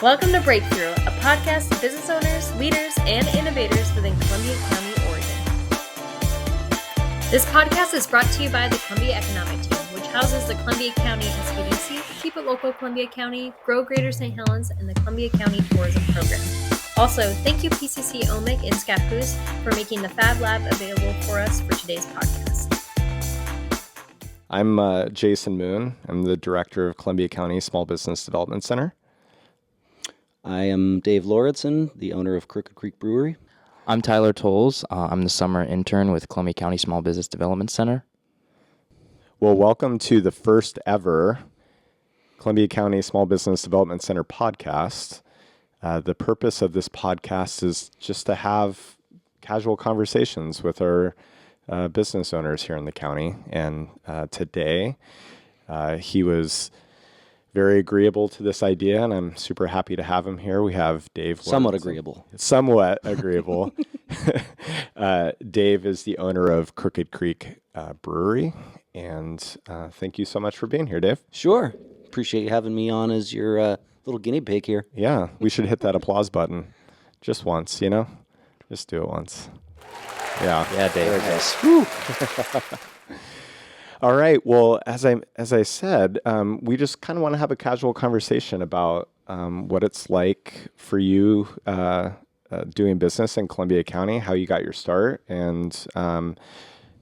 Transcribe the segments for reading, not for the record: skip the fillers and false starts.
Welcome to Breakthrough, a podcast of business owners, leaders, and innovators within Columbia County, Oregon. This podcast is brought to you by the Columbia Economic Team, which houses the Columbia County SBDC, Keep It Local Columbia County, GRO St Helens, and the Columbia County Tourism Program. Also, thank you PCC OMIC and Scappoose for making the Fab Lab available for us for today's podcast. I'm Jason Moon. I'm the director of Columbia County Small Business Development Center. I am Dave Lauridsen, the owner of Crooked Creek Brewery. I'm Tyler Tolles. I'm the summer intern with Columbia County Small Business Development Center. Well, welcome to the first ever Columbia County Small Business Development Center podcast. The purpose of this podcast is just to have casual conversations with our business owners here in the county. And today, he was very agreeable to this idea, and I'm super happy to have him here. We have Dave Lauridsen. Somewhat agreeable. Dave is the owner of Crooked Creek Brewery, and thank you so much for being here, Dave. Sure. Appreciate you having me on as your little guinea pig here. Yeah, we should hit that applause button just once, you know? Just do it once. Yeah. Yeah, Dave. Nice. All right. Well, as I said, we just kind of want to have a casual conversation about what it's like for you doing business in Columbia County, how you got your start, and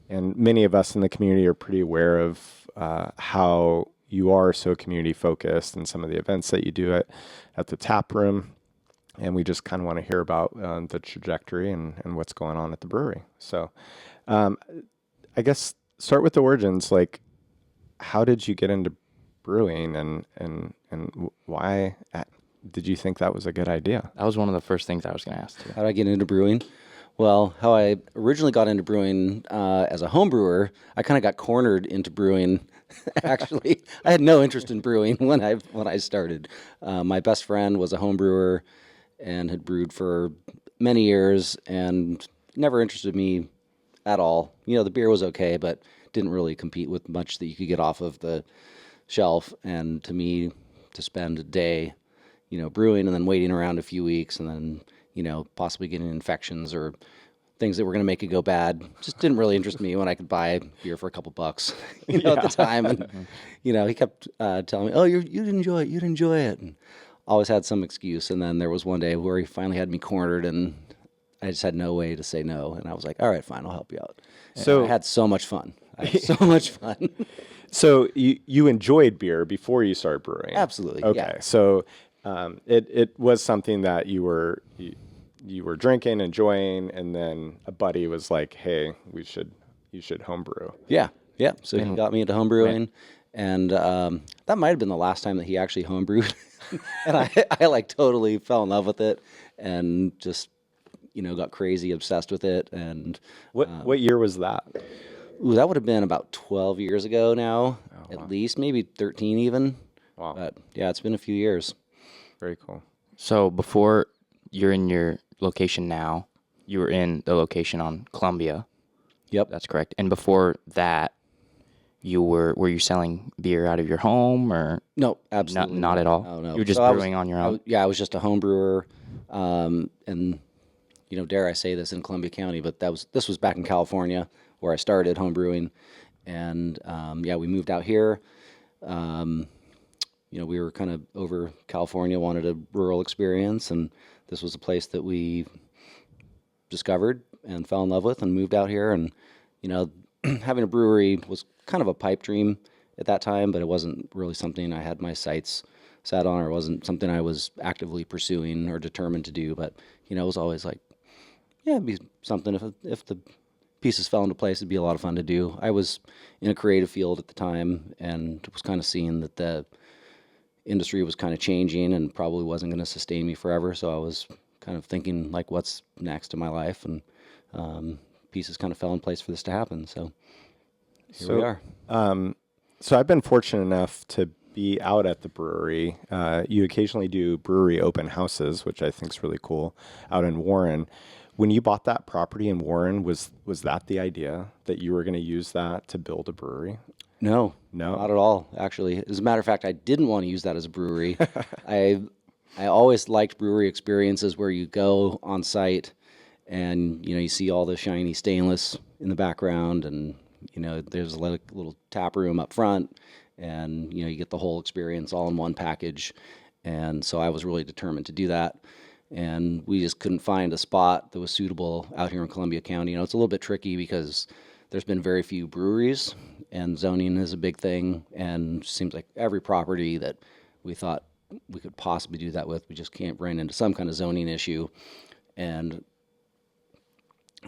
many of us in the community are pretty aware of how you are so community focused and some of the events that you do at the tap room. And we just kind of want to hear about the trajectory and what's going on at the brewery. So I guess start with the origins. Like, how did you get into brewing and why did you think that was a good idea? That was one of the first things I was going to ask too. How did I get into brewing? Well, how I originally got into brewing as a home brewer, I kind of got cornered into brewing. Actually, I had no interest in brewing when I started. My best friend was a home brewer and had brewed for many years and never interested me at all. You know, the beer was okay, but didn't really compete with much that you could get off of the shelf. And to me, to spend a day, you know, brewing and then waiting around a few weeks and then, you know, possibly getting infections or things that were going to make it go bad just didn't really interest me when I could buy beer for a couple bucks, you know, at the time. And, you know, he kept telling me, oh, you'd enjoy it. And always had some excuse. And then there was one day where he finally had me cornered and I just had no way to say no. And I was like, all right, fine, I'll help you out. So I had so much fun. So you enjoyed beer before you started brewing? Absolutely. Okay. Yeah. So it was something that you were drinking, enjoying, and then a buddy was like, hey, you should homebrew. Yeah. Yeah. So he got me into homebrewing. And that might have been the last time that he actually homebrewed. And I like totally fell in love with it and just, you know, got crazy obsessed with it. And what year was that? Ooh, that would have been about 12 years ago now, at least, maybe 13 even. Wow. But yeah, it's been a few years. Very cool. So before you're in your location now, you were in the location on Columbia. Yep. That's correct. And before that, were you selling beer out of your home or? No, absolutely not at all. No. You were just brewing on your own. I was just a home brewer, and you know, dare I say this in Columbia County, but this was back in California where I started home brewing, and we moved out here. You know, we were kind of over California, wanted a rural experience, and this was a place that we discovered and fell in love with and moved out here. And you know, having a brewery was kind of a pipe dream at that time, but it wasn't really something I had my sights set on, or it wasn't something I was actively pursuing or determined to do. But you know, it was always like, yeah, it'd be something if the pieces fell into place, it'd be a lot of fun to do. I was in a creative field at the time and was kind of seeing that the industry was kind of changing and probably wasn't going to sustain me forever. So I was kind of thinking like, what's next in my life? And pieces kind of fell in place for this to happen. So here we are. So I've been fortunate enough to be out at the brewery. You occasionally do brewery open houses, which I think is really cool, out in Warren. When you bought that property in Warren, was that the idea that you were going to use that to build a brewery? No, not at all, actually. As a matter of fact, I didn't want to use that as a brewery. I I always liked brewery experiences where you go on site and, you see all the shiny stainless in the background, and, there's a little tap room up front, and, you get the whole experience all in one package. And so I was really determined to do that. And we just couldn't find a spot that was suitable out here in Columbia County. It's a little bit tricky because there's been very few breweries, and zoning is a big thing. And it seems like every property that we thought we could possibly do that with, we just can't run into some kind of zoning issue. And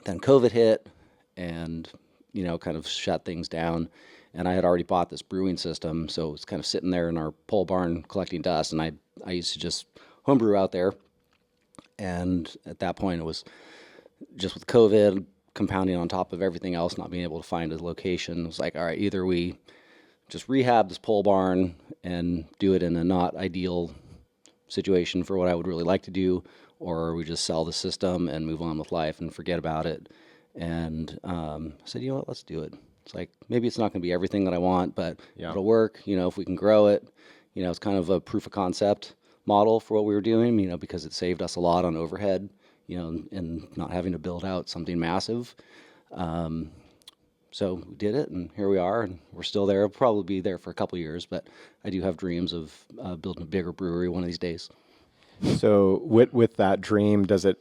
then COVID hit and, kind of shut things down. And I had already bought this brewing system, so it was kind of sitting there in our pole barn collecting dust. And I used to just homebrew out there. And at that point, it was just with COVID compounding on top of everything else, not being able to find a location. It was like, all right, either we just rehab this pole barn and do it in a not ideal situation for what I would really like to do, or we just sell the system and move on with life and forget about it. And I said, you know what, let's do it. It's like, maybe it's not going to be everything that I want, but it'll work. If we can grow it, it's kind of a proof of concept model for what we were doing, because it saved us a lot on overhead, and not having to build out something massive. So we did it, and here we are, and we're still there. We'll probably be there for a couple of years, but I do have dreams of building a bigger brewery one of these days. So with that dream, does it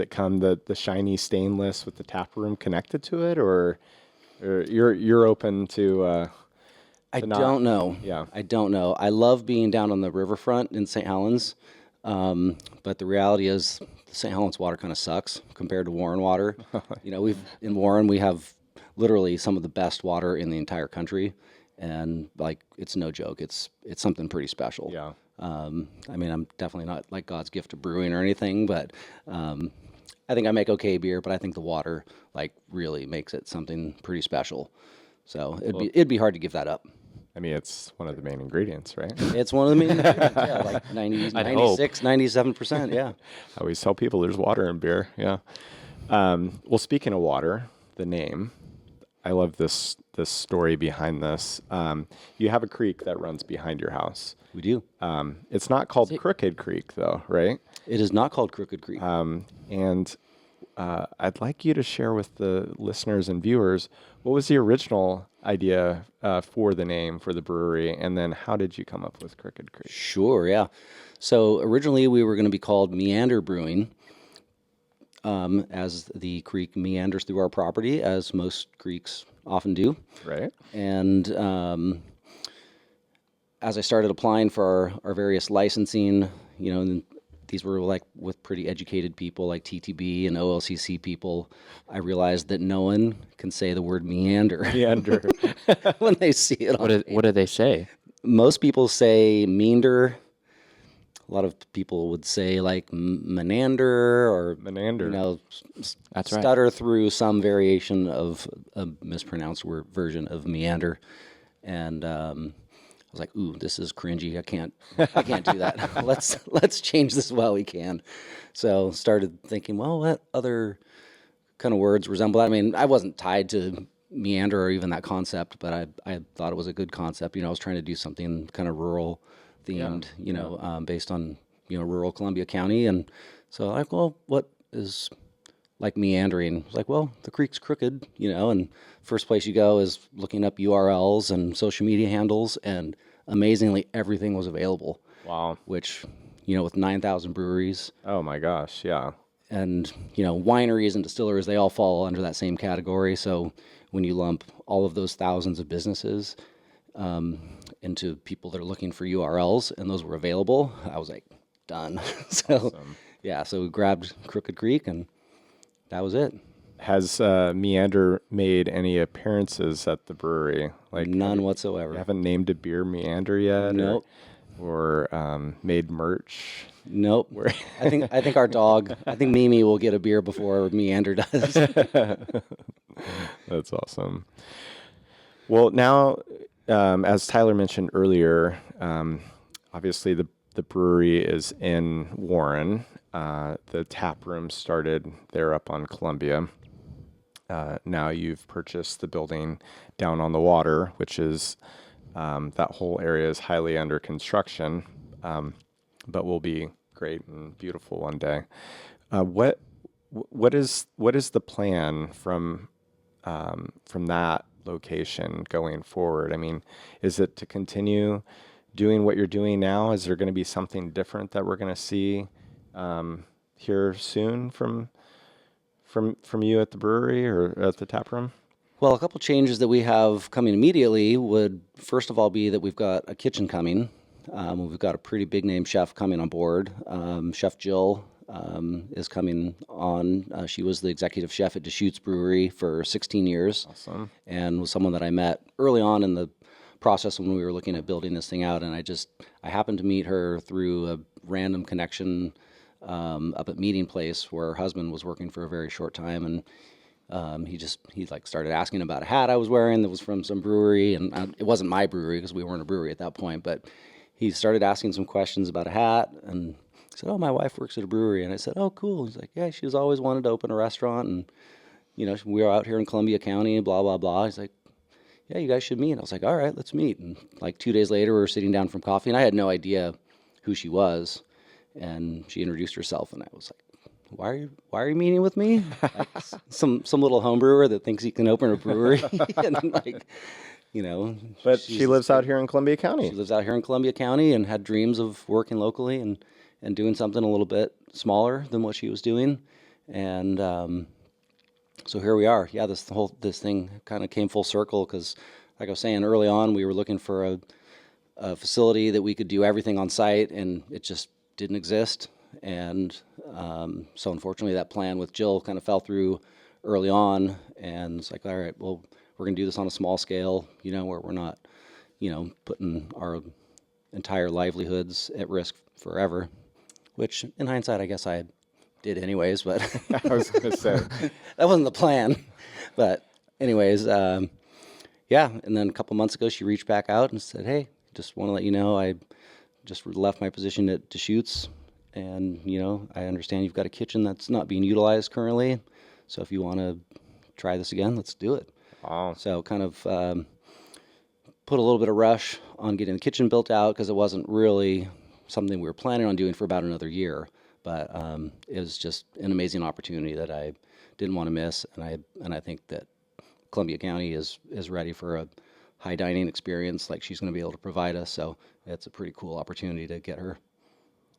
come the shiny stainless with the tap room connected to it, or you're open to? I don't know. Yeah. I don't know. I love being down on the riverfront in St. Helens, but the reality is the St. Helens water kind of sucks compared to Warren water. In Warren we have literally some of the best water in the entire country, and it's no joke. It's something pretty special. Yeah. I'm definitely not like God's gift to brewing or anything, but I think I make okay beer, but I think the water really makes it something pretty special. So it'd be hard to give that up. It's one of the main ingredients, right? It's one of the main ingredients, yeah, like 90, 96, 97%, yeah. I always tell people there's water in beer, yeah. Well, speaking of water, the name, I love this story behind this. You have a creek that runs behind your house. We do. It's not called Crooked Creek, though, right? It is not called Crooked Creek. And I'd like you to share with the listeners and viewers, what was the original idea for the name for the brewery, and then how did you come up with Crooked Creek? Sure, yeah. So originally we were going to be called Meander Brewing, as the creek meanders through our property, as most creeks often do. Right. And as I started applying for our various licensing, and these were with pretty educated people like TTB and OLCC people, I realized that no one can say the word meander. Meander. When they see it. What do they say? Most people say meander. A lot of people would say menander or Menander. That's right. stutter through some variation of a mispronounced version of meander. And I was like, ooh, this is cringy. I can't do that. Let's change this while we can. So started thinking, well, what other kind of words resemble that? I wasn't tied to meander or even that concept, but I thought it was a good concept. I was trying to do something kind of rural themed, based on, rural Columbia County. And so well, what is meandering? It's well, the creek's crooked, and first place you go is looking up URLs and social media handles, and amazingly everything was available. Wow. Which, with 9,000 breweries. Oh my gosh, yeah. And, wineries and distilleries, they all fall under that same category. So when you lump all of those thousands of businesses into people that are looking for URLs, and those were available, I was like, done. So, Awesome. Yeah, so we grabbed Crooked Creek, and that was it. Has Meander made any appearances at the brewery? None whatsoever. You haven't named a beer Meander yet? Nope. Or made merch? Nope. I think our dog, Mimi will get a beer before Meander does. That's awesome. Well, now, as Tyler mentioned earlier, obviously the brewery is in Warren. The tap room started there up on Columbia. Now you've purchased the building down on the water, which is that whole area is highly under construction, but will be great and beautiful one day. What is the plan from that location going forward? I mean, is it to continue doing what you're doing now? Is there going to be something different that we're going to see here soon from you at the brewery or at the tap room? Well, a couple changes that we have coming immediately would first of all be that we've got a kitchen coming. We've got a pretty big name chef coming on board. Chef Jill is coming on. She was the executive chef at Deschutes Brewery for 16 years. Awesome. And was someone that I met early on in the process when we were looking at building this thing out. And I happened to meet her through a random connection up at Meeting Place where her husband was working for a very short time. And he started asking about a hat I was wearing that was from some brewery, and it wasn't my brewery because we weren't a brewery at that point, but he started asking some questions about a hat, and he said, "Oh, my wife works at a brewery." And I said, "Oh, cool." He's like, "Yeah, she's always wanted to open a restaurant, and we are out here in Columbia County, blah blah blah." He's like, "Yeah, you guys should meet." And I was like, "All right, let's meet." And like 2 days later, we were sitting down from coffee, and I had no idea who she was, and she introduced herself, and I was like, why are you meeting with me? Like some little home brewer that thinks he can open a brewery. And But she lives out here in Columbia County. She lives out here in Columbia County and had dreams of working locally and doing something a little bit smaller than what she was doing. And so here we are. Yeah, this thing kind of came full circle because, like I was saying early on, we were looking for a facility that we could do everything on site, and it just didn't exist. And so unfortunately that plan with Jill kind of fell through early on, and it's like, all right, well, we're going to do this on a small scale, where we're not, putting our entire livelihoods at risk forever, which in hindsight, I guess I did anyways, but I was going to say that wasn't the plan. But anyways, yeah. And then a couple months ago, she reached back out and said, "Hey, just want to let you know, I just left my position at Deschutes. And, I understand you've got a kitchen that's not being utilized currently. So if you want to try this again, let's do it." Wow. So kind of put a little bit of rush on getting the kitchen built out because it wasn't really something we were planning on doing for about another year. But it was just an amazing opportunity that I didn't want to miss. And I think that Columbia County is ready for a high dining experience like she's going to be able to provide us. So it's a pretty cool opportunity to get her.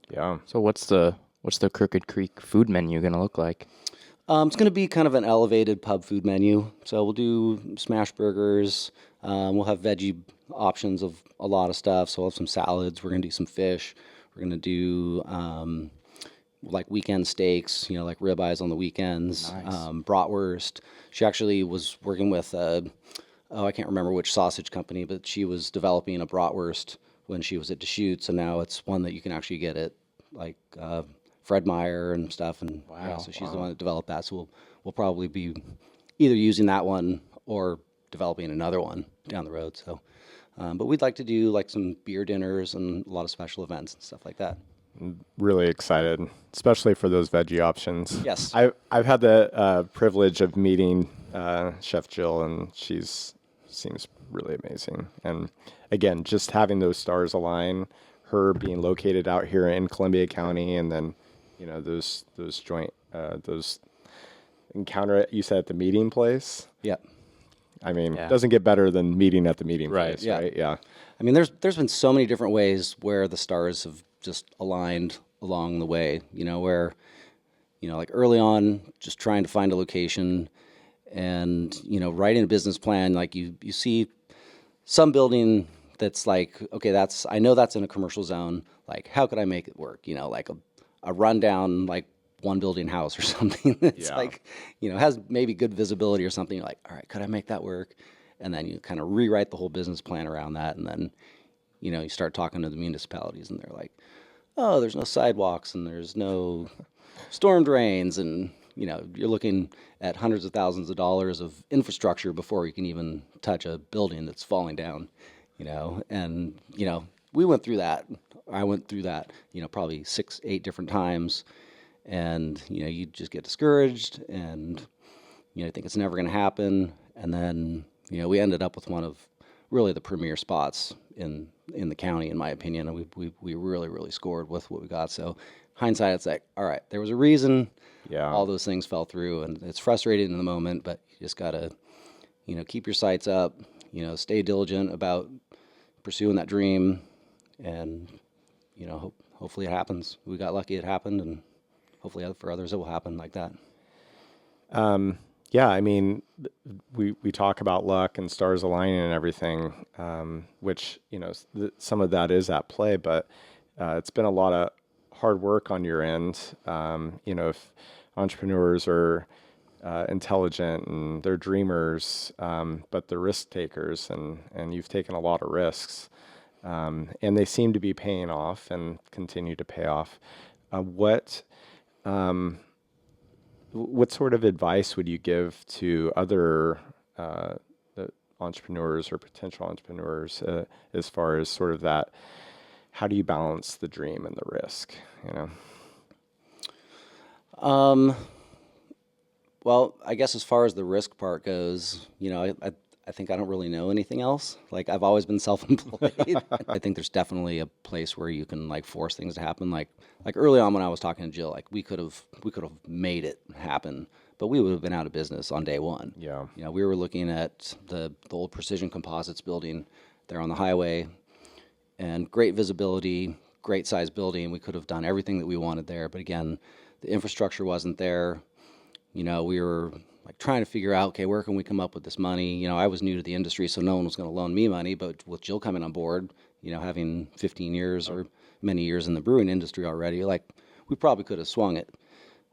Yeah. So what's the Crooked Creek food menu gonna look like? It's going to be kind of an elevated pub food menu. So we'll do smash burgers. We'll have veggie options of a lot of stuff. So we'll have some salads. We're going to do some fish. We're going to do like weekend steaks, like ribeyes on the weekends. Nice. Bratwurst. She actually was working with, I can't remember which sausage company, but she was developing a bratwurst when she was at Deschutes, and now it's one that you can actually get at like Fred Meyer and stuff. And yeah, so she's the one that developed that. So we'll probably be either using that one or developing another one down the road. So, but we'd like to do like some beer dinners and a lot of special events and stuff like that. Really excited, especially for those veggie options. Yes. I've had the privilege of meeting Chef Jill, and seems really amazing. And again, just having those stars align, her being located out here in Columbia County, and then those encounter you said at the Meeting Place. Yeah. I mean, it doesn't get better than meeting at the Meeting Place, Yeah. right? Yeah. I mean, there's been so many different ways where the stars have just aligned along the way, where, like early on, just trying to find a location and, writing a business plan, like you see some building that's like, okay, I know that's in a commercial zone. Like, how could I make it work? Like a rundown, like one building house or something that's like, has maybe good visibility or something. You're like, all right, could I make that work? And then you kind of rewrite the whole business plan around that. And then, you start talking to the municipalities and they're like, oh, there's no sidewalks and there's no storm drains. And, you're looking at hundreds of thousands of dollars of infrastructure before you can even touch a building that's falling down, and, we went through that. I went through that, probably 6-8 different times. And, you just get discouraged and, you think it's never going to happen. And then, we ended up with one of really the premier spots in the county, in my opinion. And we really, really scored with what we got. So hindsight, it's like, all right, there was a reason. Yeah. All those things fell through, and it's frustrating in the moment, but you just gotta, keep your sights up, stay diligent about pursuing that dream, and, hopefully it happens. We got lucky it happened, and hopefully for others it will happen like that. Yeah, I mean, we talk about luck and stars aligning and everything, which, some of that is at play, but it's been a lot of hard work on your end. If entrepreneurs are intelligent and they're dreamers, but they're risk takers, and you've taken a lot of risks, and they seem to be paying off and continue to pay off. What sort of advice would you give to other entrepreneurs or potential entrepreneurs as far as sort of that? How do you balance the dream and the risk? Well, I guess as far as the risk part goes, I think I don't really know anything else. Like, I've always been self-employed. I think there's definitely a place where you can force things to happen. Like early on when I was talking to Jill, we could have made it happen, but we would have been out of business on day one. Yeah. We were looking at the old Precision Composites building there on the highway, and great visibility, great size building. We could have done everything that we wanted there, but again, the infrastructure wasn't there. We were trying to figure out, okay, where can we come up with this money? I was new to the industry, so no one was going to loan me money, but with Jill coming on board, having 15 years or many years in the brewing industry already, we probably could have swung it.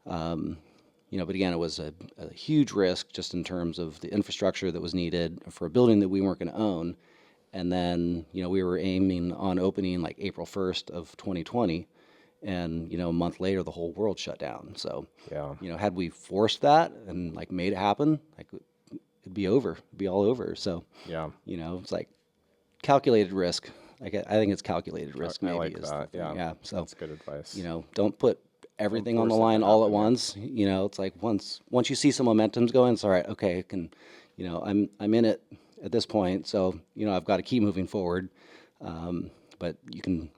But again, it was a huge risk just in terms of the infrastructure that was needed for a building that we weren't going to own. And then, we were aiming on opening April 1st of 2020. And, a month later, the whole world shut down. So, Yeah. Had we forced that and made it happen, it'd be over. It'd be all over. So, Yeah. It's calculated risk. I think it's calculated risk. I Maybe like is that. Yeah. yeah. So That's good advice. Don't put everything on the force it to line all at happen, yeah. once. It's once you see some momentum's going, it's all right. Okay, I can, I'm in it at this point, so I've got to keep moving forward. But you can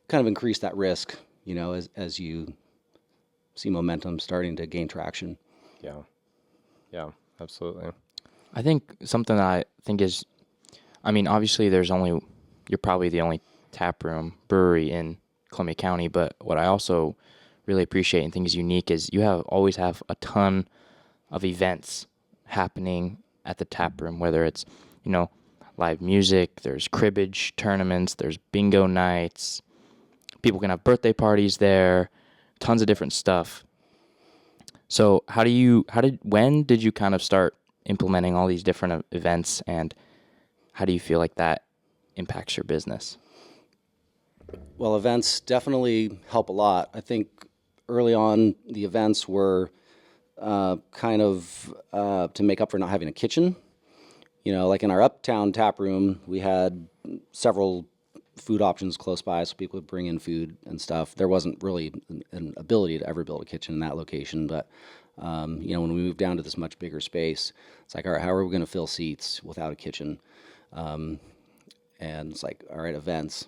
kind of increase that risk, as you see momentum starting to gain traction. Yeah. Yeah, absolutely. I think something that I think is, obviously you're probably the only tap room brewery in Columbia County, but what I also really appreciate and think is unique is you always have a ton of events happening at the tap room, whether it's, live music, there's cribbage tournaments, there's bingo nights, people can have birthday parties there, tons of different stuff. So when did you kind of start implementing all these different events, and how do you feel like that impacts your business? Well, events definitely help a lot. I think early on the events were kind of to make up for not having a kitchen. In our uptown tap room, we had several food options close by, so people would bring in food and stuff. There wasn't really an ability to ever build a kitchen in that location, but when we moved down to this much bigger space, it's all right, how are we going to fill seats without a kitchen? And it's all right, events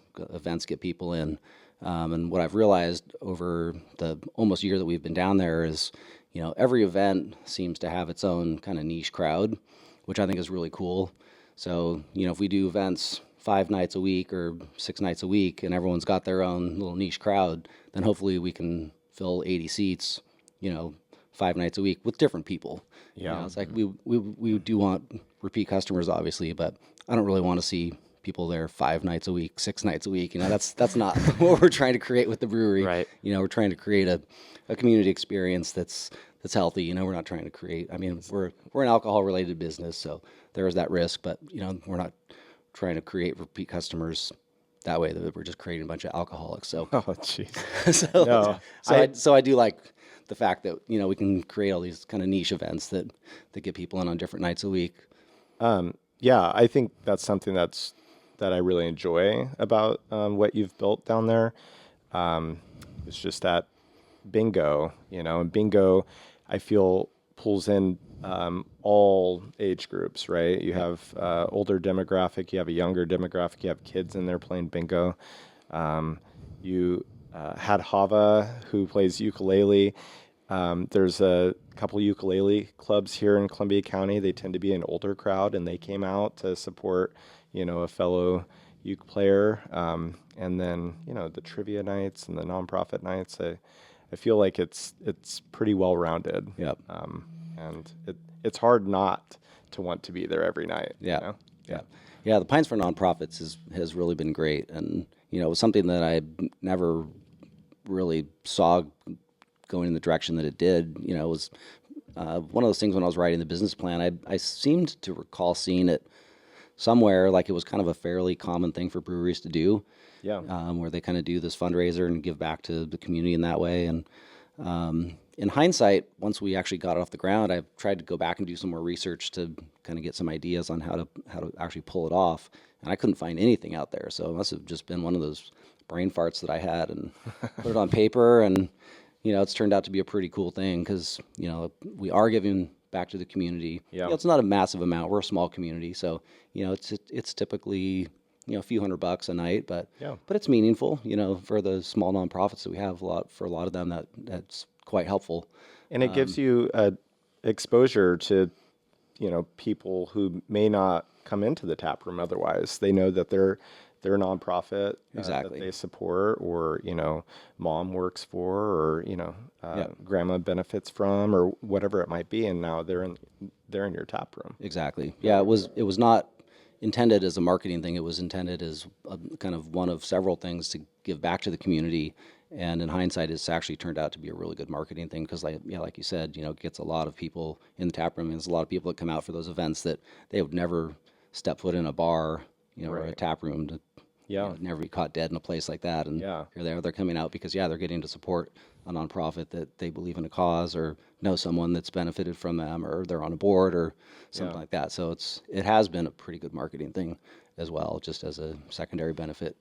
get people in. And what I've realized over the almost year that we've been down there is, every event seems to have its own kind of niche crowd, which I think is really cool. So, if we do events 5 nights a week or 6 nights a week and everyone's got their own little niche crowd, then hopefully we can fill 80 seats, 5 nights a week with different people. Yeah. It's we do want repeat customers, obviously, but I don't really want to see people there 5 nights a week, 6 nights a week. That's not what we're trying to create with the brewery. Right. We're trying to create a community experience that's healthy. We're not trying to create, we're an alcohol related business, so there is that risk, but we're not trying to create repeat customers that way, that we're just creating a bunch of alcoholics. So, Oh, jeez. so I do like the fact that, we can create all these kind of niche events that get people in on different nights a week. Yeah, I think that's something that I really enjoy about what you've built down there. It's just that bingo, and bingo, I feel pulls in all age groups, right? You have older demographic, you have a younger demographic, you have kids in there playing bingo. had Hava, who plays ukulele. There's a couple ukulele clubs here in Columbia County. They tend to be an older crowd, and they came out to support, a fellow uke player. And then, the trivia nights and the nonprofit nights. I feel like it's pretty well rounded. Yep. And it's hard not to want to be there every night. Yeah. Yeah. The Pines for Nonprofits has really been great, and it was something that I never really saw going in the direction that it did. It was one of those things when I was writing the business plan. I seemed to recall seeing it somewhere, like it was kind of a fairly common thing for breweries to do. Yeah. Where they kind of do this fundraiser and give back to the community in that way. And in hindsight, once we actually got it off the ground, I've tried to go back and do some more research to kind of get some ideas on how to actually pull it off. And I couldn't find anything out there. So it must have just been one of those brain farts that I had and put it on paper. And, it's turned out to be a pretty cool thing because, we are giving back to the community. Yeah. It's not a massive amount. We're a small community. So, it's typically, a few $100 a night, but it's meaningful, for the small nonprofits that we have. For a lot of them, that's quite helpful. And it gives you exposure to, people who may not come into the tap room otherwise. They know that they're a nonprofit that they support, or mom works for, or grandma benefits from, or whatever it might be, and now they're in your tap room. Exactly. Yeah, it was not intended as a marketing thing. It was intended as a kind of one of several things to give back to the community. And in hindsight, it's actually turned out to be a really good marketing thing because, like you said, it gets a lot of people in the tap room. And there's a lot of people that come out for those events that they would never step foot in a bar, or a tap room to never be caught dead in a place like that. And here they're coming out because they're getting to support a nonprofit that they believe in a cause, or know someone that's benefited from them, or they're on a board or something like that. So it has been a pretty good marketing thing as well, just as a secondary benefit.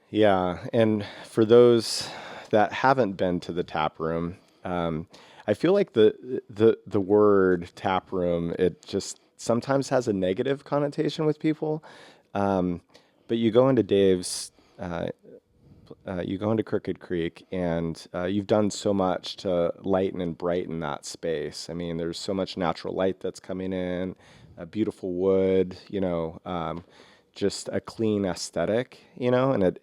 Yeah, and for those that haven't been to the tap room, I feel like the word tap room, it just sometimes has a negative connotation with people. But you go into Dave's, you go into Crooked Creek, and you've done so much to lighten and brighten that space. I mean, there's so much natural light that's coming in, beautiful wood, just a clean aesthetic, and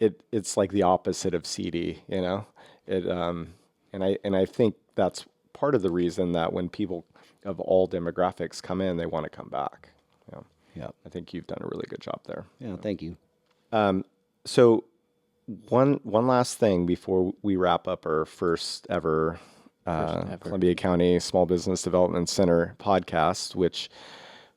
it's like the opposite of seedy, and I think that's part of the reason that when people of all demographics come in, they want to come back. Yeah. I think you've done a really good job there. Yeah, thank you. So one last thing before we wrap up our first ever Columbia County Small Business Development Center podcast, which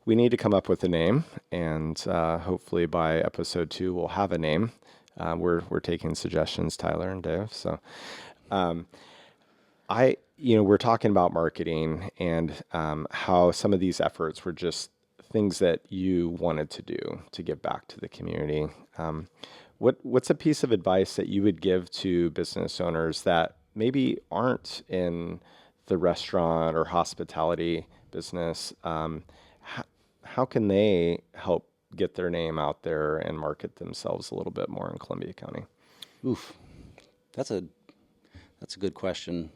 we need to come up with a name, and hopefully by episode 2 we'll have a name. We're taking suggestions, Tyler and Dave. So we're talking about marketing and how some of these efforts were just things that you wanted to do to give back to the community. What's a piece of advice that you would give to business owners that maybe aren't in the restaurant or hospitality business? How can they help get their name out there and market themselves a little bit more in Columbia County? Oof, that's a good question.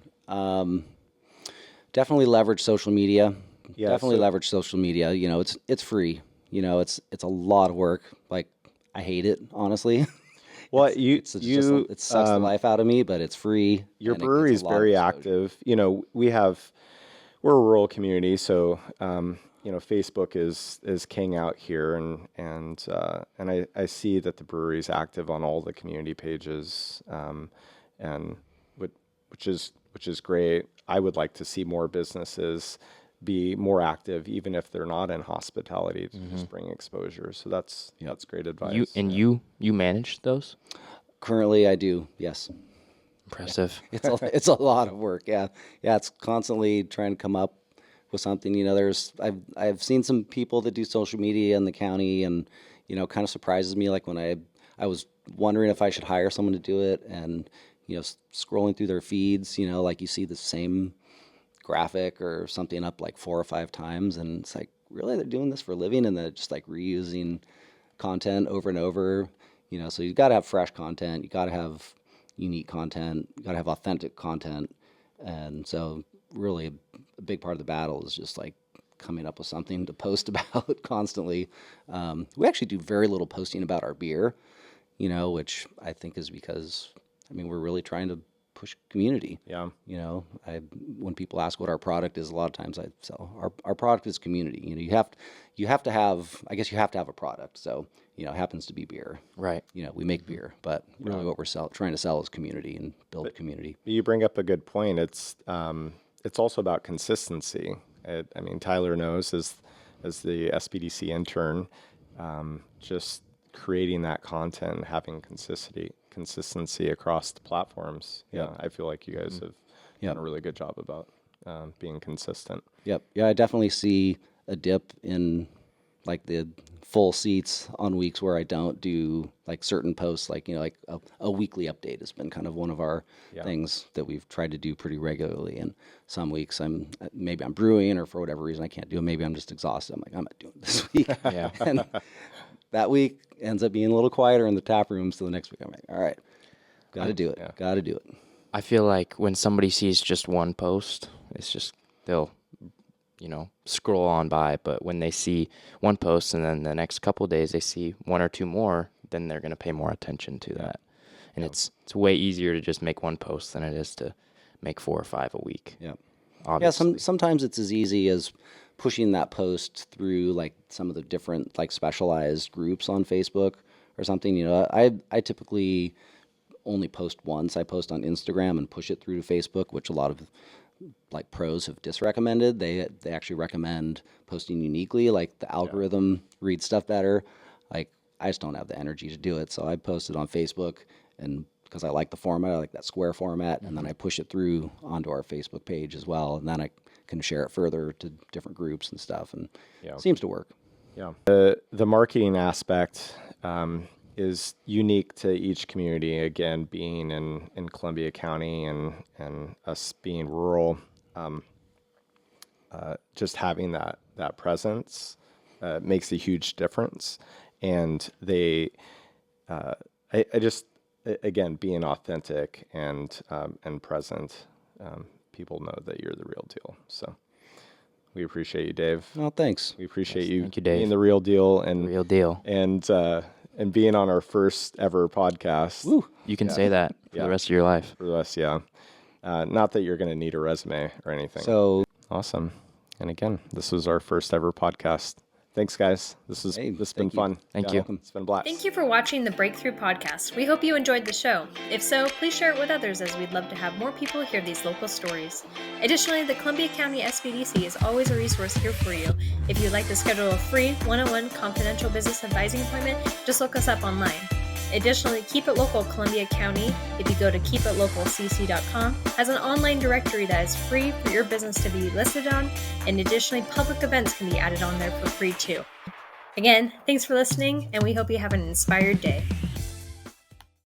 Definitely leverage social media. Yeah, Definitely leverage social media. It's free. It's a lot of work. Like, I hate it, hononestly. Well, it sucks the life out of me, but it's free. Your brewery is very active. We're a rural community, so Facebook is king out here, and I see that the brewery is active on all the community pages, and which is great. I would like to see more businesses be more active, even if they're not in hospitality, to just bring exposure. So that's great advice. You manage those? Currently, I do. Yes. Impressive. It's a lot of work. Yeah. It's constantly trying to come up with something. I've seen some people that do social media in the county, and kind of surprises me. Like when I was wondering if I should hire someone to do it, and scrolling through their feeds, like you see the same graphic or something up like 4 or 5 times, and it's like, really, they're doing this for a living, and they're just like reusing content over and over. So you got to have fresh content. You got to have unique content, you got to have authentic content. And so really a big part of the battle is just like coming up with something to post about constantly. We actually do very little posting about our beer, which I think is because, we're really trying to push community. Yeah. When people ask what our product is, a lot of times I sell our product is community. You have to have a product. So, it happens to be beer. Right. We make beer, but really what we're trying to sell is community and build community. You bring up a good point. It's also about consistency. Tyler knows as the SBDC intern, just creating that content and having consistency across the platforms. Yeah, I feel like you guys have done a really good job about being consistent. Yep. Yeah, I definitely see a dip in like the full seats on weeks where I don't do like certain posts, like a weekly update has been kind of one of our things that we've tried to do pretty regularly. And some weeks I'm brewing, or for whatever reason I can't do it. Maybe I'm just exhausted. I'm like, I'm not doing it this week. Yeah. And that week ends up being a little quieter in the tap room. So the next week I'm like, all right, got to do it. Yeah. Got to do it. I feel like when somebody sees just one post, it's just they'll scroll on by. But when they see one post and then the next couple of days they see one or two more, then they're going to pay more attention to that. And it's way easier to just make one post than it is to make 4 or 5 a week. Yeah. Obviously. Yeah. Sometimes it's as easy as pushing that post through like some of the different like specialized groups on Facebook or something. I typically only post once. I post on Instagram and push it through to Facebook, which a lot of like pros have disrecommended. They actually recommend posting uniquely, like the algorithm reads stuff better. Like I just don't have the energy to do it. So I post it on Facebook, and because I like the format, I like that square format, and then I push it through onto our Facebook page as well. And then I can share it further to different groups and stuff, and it seems to work. Yeah. The marketing aspect is unique to each community. Again, being in Columbia County and us being rural, just having that presence makes a huge difference. And again, being authentic and present, people know that you're the real deal. So we appreciate you, Dave. Oh, thanks. We appreciate you, Thank you, Dave. being the real deal and Real deal. and being on our first ever podcast. Woo. You can say that for the rest of your life. For us, yeah. Not that you're going to need a resume or anything. So Awesome. And again, this was our first ever podcast. Thanks, guys. This has been thank you. fun. Thank you. It's been a blast. Thank you for watching the Breakthrough Podcast. We hope you enjoyed the show. If so, please share it with others, as we'd love to have more people hear these local stories. Additionally, the Columbia County SBDC is always a resource here for you. If you'd like to schedule a free one-on-one confidential business advising appointment, just look us up online. Additionally, Keep It Local Columbia County, if you go to keepitlocalcc.com, has an online directory that is free for your business to be listed on, and additionally, public events can be added on there for free too. Again, thanks for listening, and we hope you have an inspired day.